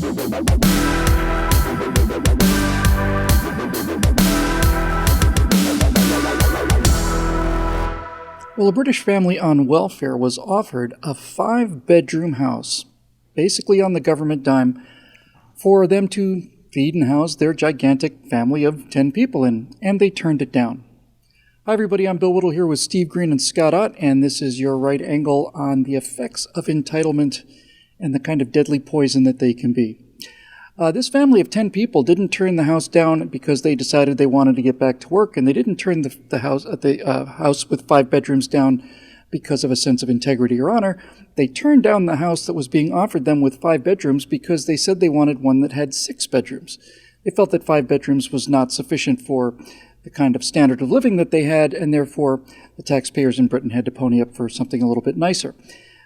Well, a British family on welfare was offered a 5-bedroom house, basically on the government dime, for them to feed and house their gigantic family of 10 people in, and they turned it down. Hi, everybody. I'm Bill Whittle here with Steve Green and Scott Ott, and this is your right angle on the effects of entitlement and the kind of deadly poison that they can be. This family of 10 people didn't turn the house down because they decided they wanted to get back to work, and they didn't turn the house with 5 bedrooms down because of a sense of integrity or honor. They turned down the house that was being offered them with 5 bedrooms because they said they wanted one that had 6 bedrooms. They felt that 5 bedrooms was not sufficient for the kind of standard of living that they had, and therefore the taxpayers in Britain had to pony up for something a little bit nicer.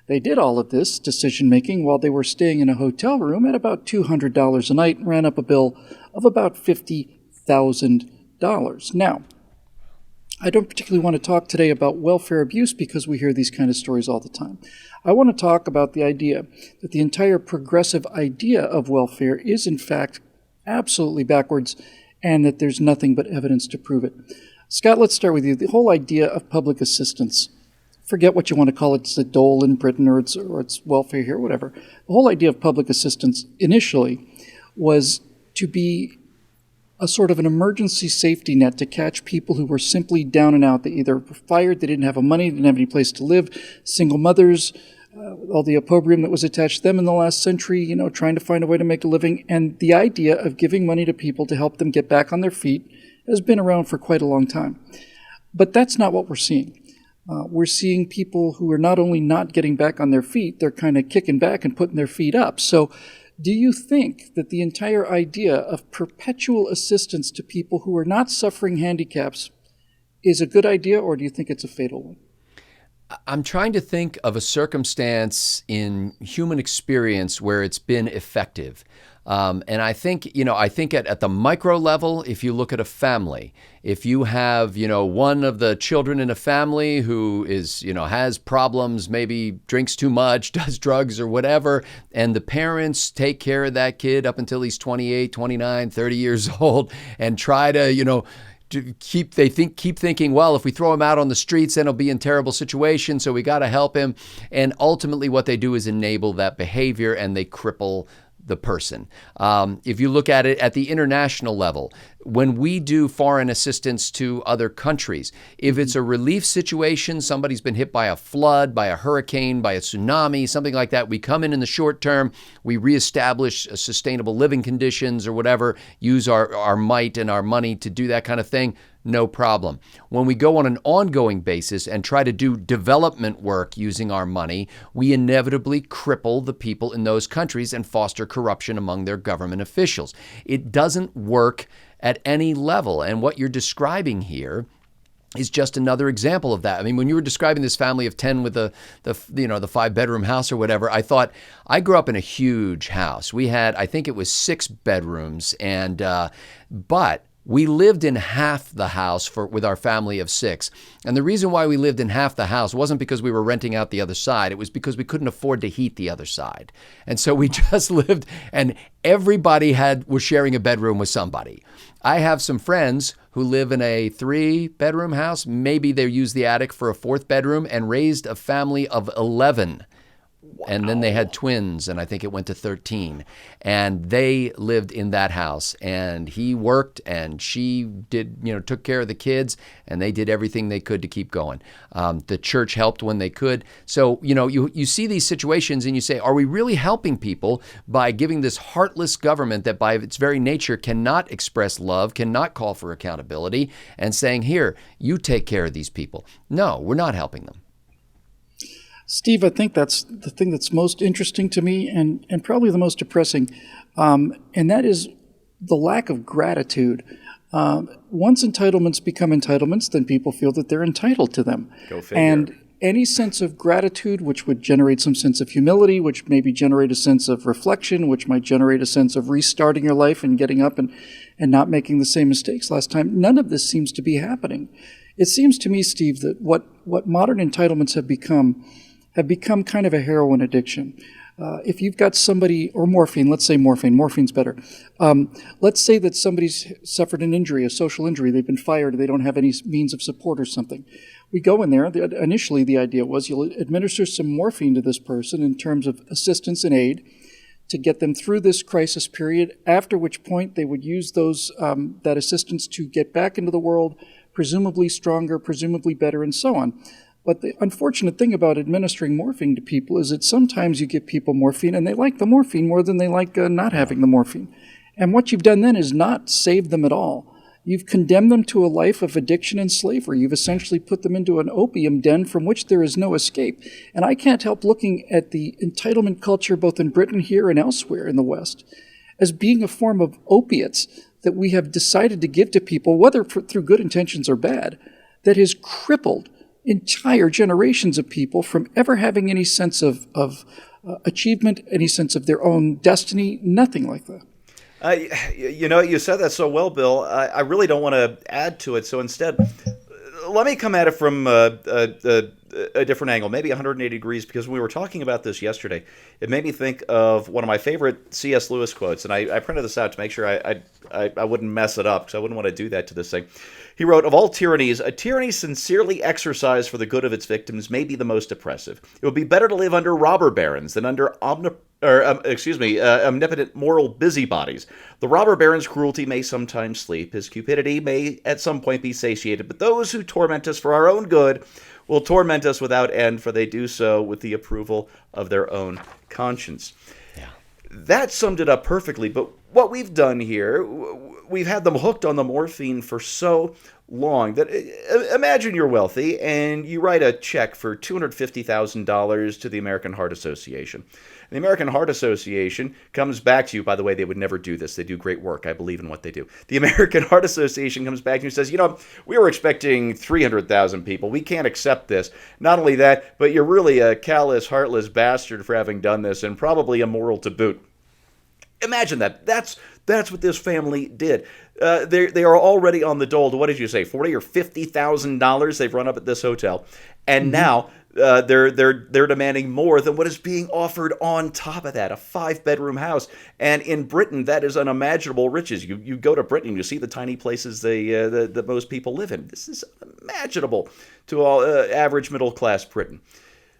They did all of this decision-making while they were staying in a hotel room at about $200 a night and ran up a bill of about $50,000. Now, I don't particularly want to talk today about welfare abuse because we hear these kind of stories all the time. I want to talk about the idea that the entire progressive idea of welfare is, in fact, absolutely backwards and that there's nothing but evidence to prove it. Scott, let's start with you. The whole idea of public assistance, forget what you want to call it, it's a dole in Britain or it's welfare here, whatever. The whole idea of public assistance initially was to be a sort of an emergency safety net to catch people who were simply down and out. They either were fired, they didn't have money, they didn't have any place to live, single mothers, all the opprobrium that was attached to them in the last century, trying to find a way to make a living. And the idea of giving money to people to help them get back on their feet has been around for quite a long time. But that's not what we're seeing. We're seeing people who are not only not getting back on their feet, they're kind of kicking back and putting their feet up. So do you think that the entire idea of perpetual assistance to people who are not suffering handicaps is a good idea, or do you think it's a fatal one? I'm trying to think of a circumstance in human experience where it's been effective. And I think at the micro level, if you look at a family, if you have, one of the children in a family who is, has problems, maybe drinks too much, does drugs or whatever, and the parents take care of that kid up until he's 28, 29, 30 years old and try to, keep thinking, well, if we throw him out on the streets, then he'll be in terrible situation, so we got to help him. And ultimately what they do is enable that behavior and they cripple the person. If you look at it at the international level, when we do foreign assistance to other countries, if it's a relief situation, somebody's been hit by a flood, by a hurricane, by a tsunami, something like that, we come in the short term, we reestablish sustainable living conditions or whatever, use our might and our money to do that kind of thing, no problem. When we go on an ongoing basis and try to do development work using our money, we inevitably cripple the people in those countries and foster corruption among their government officials. It doesn't work at any level. And what you're describing here is just another example of that. I mean, when you were describing this family of 10 with the 5-bedroom house or whatever, I thought, I grew up in a huge house. We had, I think it was 6 bedrooms, but we lived in half the house with our family of 6. And the reason why we lived in half the house wasn't because we were renting out the other side. It was because we couldn't afford to heat the other side. And so we just lived, and everybody was sharing a bedroom with somebody. I have some friends who live in a 3-bedroom house. Maybe they use the attic for a 4th bedroom and raised a family of 11. Wow. And then they had twins, and I think it went to 13. And they lived in that house. And he worked, and she took care of the kids, and they did everything they could to keep going. The church helped when they could. So, you see these situations, and you say, are we really helping people by giving this heartless government that by its very nature cannot express love, cannot call for accountability, and saying, here, you take care of these people? No, we're not helping them. Steve, I think that's the thing that's most interesting to me and probably the most depressing, and that is the lack of gratitude. Once entitlements become entitlements, then people feel that they're entitled to them. Go figure. And any sense of gratitude, which would generate some sense of humility, which maybe generate a sense of reflection, which might generate a sense of restarting your life and getting up and not making the same mistakes last time, none of this seems to be happening. It seems to me, Steve, that what modern entitlements have become kind of a heroin addiction. If you've got somebody, or morphine, let's say morphine's better. Let's say that somebody's suffered an injury, a social injury, they've been fired, they don't have any means of support or something. We go in there, initially the idea was you'll administer some morphine to this person in terms of assistance and aid to get them through this crisis period, after which point they would use that assistance to get back into the world, presumably stronger, presumably better, and so on. But the unfortunate thing about administering morphine to people is that sometimes you give people morphine and they like the morphine more than they like not having the morphine. And what you've done then is not save them at all. You've condemned them to a life of addiction and slavery. You've essentially put them into an opium den from which there is no escape. And I can't help looking at the entitlement culture both in Britain here and elsewhere in the West as being a form of opiates that we have decided to give to people, whether through good intentions or bad, that has crippled entire generations of people from ever having any sense of achievement, any sense of their own destiny, nothing like that. You said that so well, Bill. I really don't want to add to it. So instead, let me come at it from a different angle, maybe 180 degrees, because when we were talking about this yesterday, it made me think of one of my favorite C.S. Lewis quotes, and I printed this out to make sure I wouldn't mess it up, because I wouldn't want to do that to this thing. He wrote, "Of all tyrannies, a tyranny sincerely exercised for the good of its victims may be the most oppressive. It would be better to live under robber barons than under omnipotent moral busybodies. The robber baron's cruelty may sometimes sleep. His cupidity may at some point be satiated. But those who torment us for our own good will torment us without end, for they do so with the approval of their own conscience." Yeah. That summed it up perfectly. But what we've done here, we've had them hooked on the morphine for so long that imagine you're wealthy and you write a check for $250,000 to the American Heart Association. The American Heart Association comes back to you. By the way, they would never do this. They do great work. I believe in what they do. The American Heart Association comes back to you and says, we were expecting 300,000 people. We can't accept this. Not only that, but you're really a callous, heartless bastard for having done this, and probably immoral to boot. Imagine that. That's what this family did. They are already on the dole to, what did you say, $40,000 or $50,000 they've run up at this hotel, and now they're demanding more than what is being offered on top of that, a 5-bedroom house. And in Britain, that is unimaginable riches. You go to Britain, you see the tiny places that most people live in. This is unimaginable to all average middle class Britain.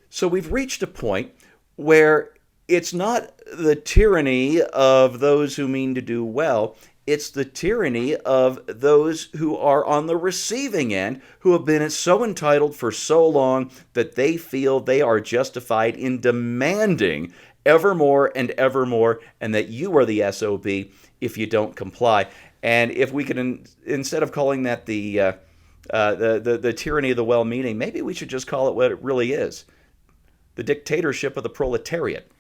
So we've reached a point where it's not the tyranny of those who mean to do well. It's the tyranny of those who are on the receiving end, who have been so entitled for so long that they feel they are justified in demanding ever more, and that you are the SOB if you don't comply. And if we can, instead of calling that the tyranny of the well-meaning, maybe we should just call it what it really is: the dictatorship of the proletariat.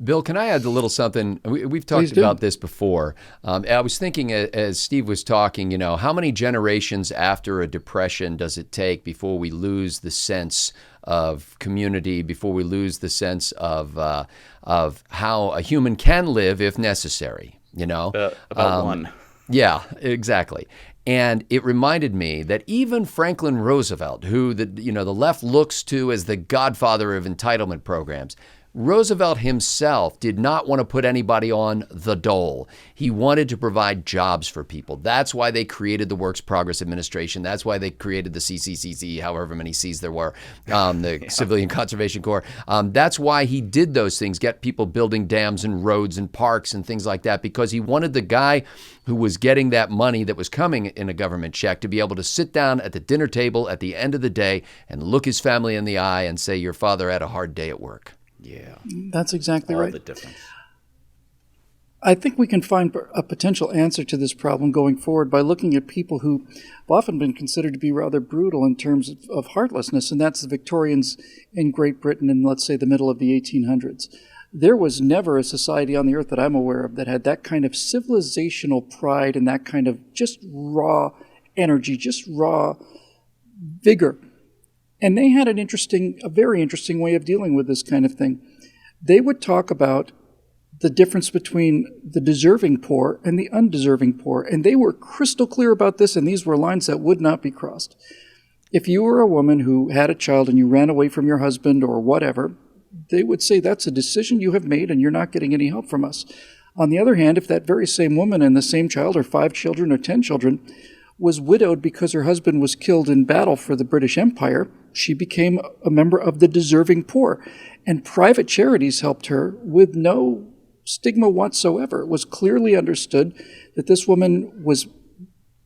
Bill, can I add a little something? We've talked about this before. I was thinking as Steve was talking, how many generations after a depression does it take before we lose the sense of community, before we lose the sense of how a human can live if necessary, About one. Yeah, exactly. And it reminded me that even Franklin Roosevelt, who the left looks to as the godfather of entitlement programs, Roosevelt himself did not want to put anybody on the dole. He wanted to provide jobs for people. That's why they created the Works Progress Administration. That's why they created the CCCC, however many Cs there were, the Civilian Conservation Corps. That's why he did those things, get people building dams and roads and parks and things like that, because he wanted the guy who was getting that money that was coming in a government check to be able to sit down at the dinner table at the end of the day and look his family in the eye and say, your father had a hard day at work. Yeah. That's exactly right. The difference. I think we can find a potential answer to this problem going forward by looking at people who have often been considered to be rather brutal in terms of heartlessness, and that's the Victorians in Great Britain in, let's say, the middle of the 1800s. There was never a society on the earth that I'm aware of that had that kind of civilizational pride and that kind of just raw energy, just raw vigor. And they had a very interesting way of dealing with this kind of thing. They would talk about the difference between the deserving poor and the undeserving poor, and they were crystal clear about this, and these were lines that would not be crossed. If you were a woman who had a child and you ran away from your husband or whatever, they would say that's a decision you have made and you're not getting any help from us. On the other hand, if that very same woman and the same child, or 5 children or 10 children, was widowed because her husband was killed in battle for the British Empire, she became a member of the deserving poor. And private charities helped her with no stigma whatsoever. It was clearly understood that this woman was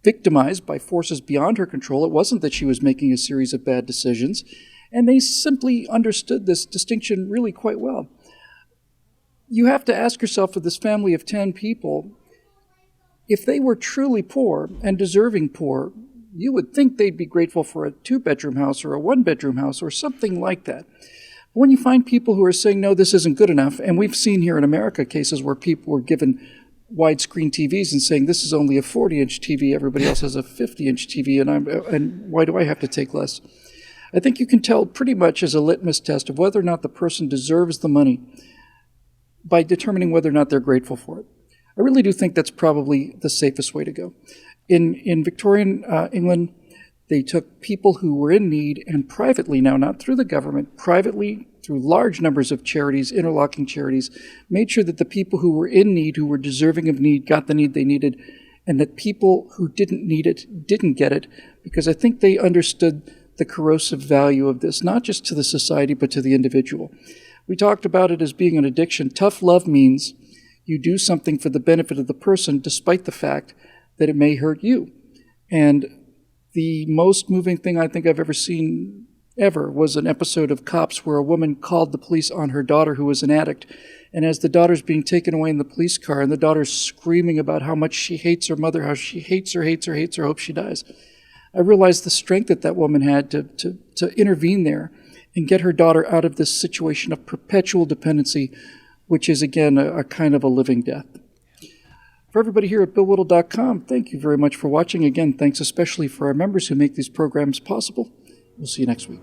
victimized by forces beyond her control. It wasn't that she was making a series of bad decisions. And they simply understood this distinction really quite well. You have to ask yourself, for this family of 10 people, if they were truly poor and deserving poor, you would think they'd be grateful for a 2-bedroom house or a 1-bedroom house or something like that. When you find people who are saying, no, this isn't good enough, and we've seen here in America cases where people were given widescreen TVs and saying, this is only a 40-inch TV, everybody else has a 50-inch TV, and why do I have to take less? I think you can tell pretty much as a litmus test of whether or not the person deserves the money by determining whether or not they're grateful for it. I really do think that's probably the safest way to go. In Victorian England, they took people who were in need and privately, now not through the government, privately through large numbers of charities, interlocking charities, made sure that the people who were in need, who were deserving of need, got the need they needed, and that people who didn't need it didn't get it, because I think they understood the corrosive value of this, not just to the society, but to the individual. We talked about it as being an addiction. Tough love means you do something for the benefit of the person, despite the fact that it may hurt you. And the most moving thing I think I've ever seen was an episode of Cops where a woman called the police on her daughter who was an addict. And as the daughter's being taken away in the police car, and the daughter's screaming about how much she hates her mother, how she hates her, hope she dies, I realized the strength that woman had to intervene there and get her daughter out of this situation of perpetual dependency, which is, again, a kind of a living death. For everybody here at BillWhittle.com, thank you very much for watching. Again, thanks especially for our members who make these programs possible. We'll see you next week.